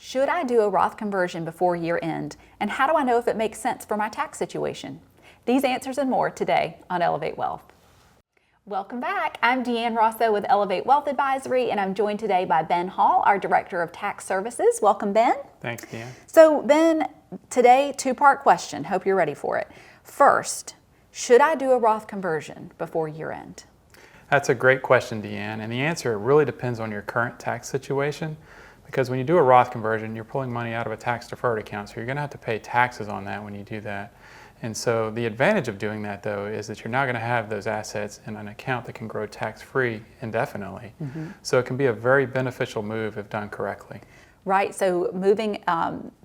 Should I do a Roth conversion before year end? And how do I know if it makes sense for my tax situation? These answers and more today on Elevate Wealth. Welcome back. I'm Deanne Rosso with Elevate Wealth Advisory, and I'm joined today by Ben Hall, our Director of Tax Services. Welcome, Ben. Thanks, Deanne. So, Ben, today, two-part question. Hope you're ready for it. First, should I do a Roth conversion before year end? That's a great question, Deanne, and the answer really depends on your current tax situation. Because when you do a Roth conversion, you're pulling money out of a tax-deferred account, so you're going to have to pay taxes on that when you do that. And so the advantage of doing that, though, is that you're now going to have those assets in an account that can grow tax-free indefinitely. So it can be a very beneficial move if done correctly. Right, so moving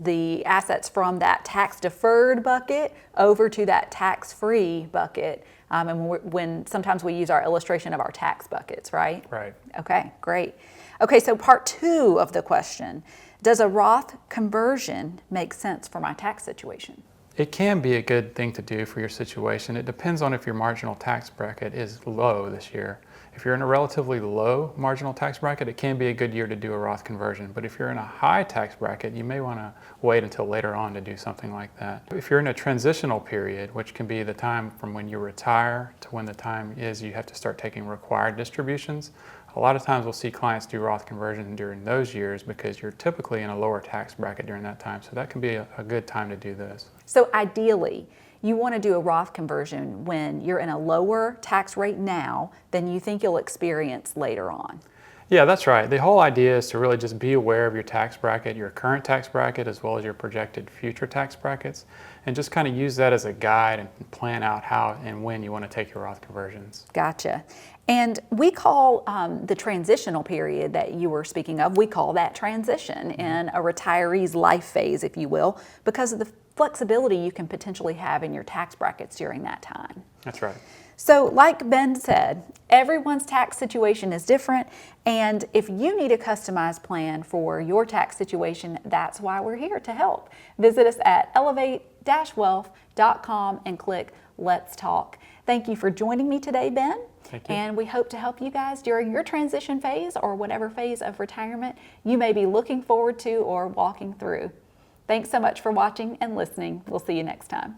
the assets from that tax-deferred bucket over to that tax-free bucket, and when sometimes we use our illustration of our tax buckets, right? Right. Okay, great. Okay, so part two of the question, does a Roth conversion make sense for my tax situation? It can be a good thing to do for your situation. It depends on if your marginal tax bracket is low this year. If you're in a relatively low marginal tax bracket, it can be a good year to do a Roth conversion. But if you're in a high tax bracket, you may want to wait until later on to do something like that. If you're in a transitional period, which can be the time from when you retire to when the time is you have to start taking required distributions, a lot of times we'll see clients do Roth conversion during those years because you're typically in a lower tax bracket during that time. So that can be a good time to do this. So ideally, you want to do a Roth conversion when you're in a lower tax rate now than you think you'll experience later on. Yeah, that's right. The whole idea is to really just be aware of your tax bracket, your current tax bracket, as well as your projected future tax brackets, and just kind of use that as a guide and plan out how and when you want to take your Roth conversions. Gotcha. And we call the transitional period that you were speaking of, we call that transition in a retiree's life phase, if you will, because of the flexibility you can potentially have in your tax brackets during that time. That's right. So like Ben said, everyone's tax situation is different, and if you need a customized plan for your tax situation, that's why we're here to help. Visit us at elevate-wealth.com and click Let's Talk. Thank you for joining me today, Ben. Thank you. And we hope to help you guys during your transition phase or whatever phase of retirement you may be looking forward to or walking through. Thanks so much for watching and listening. We'll see you next time.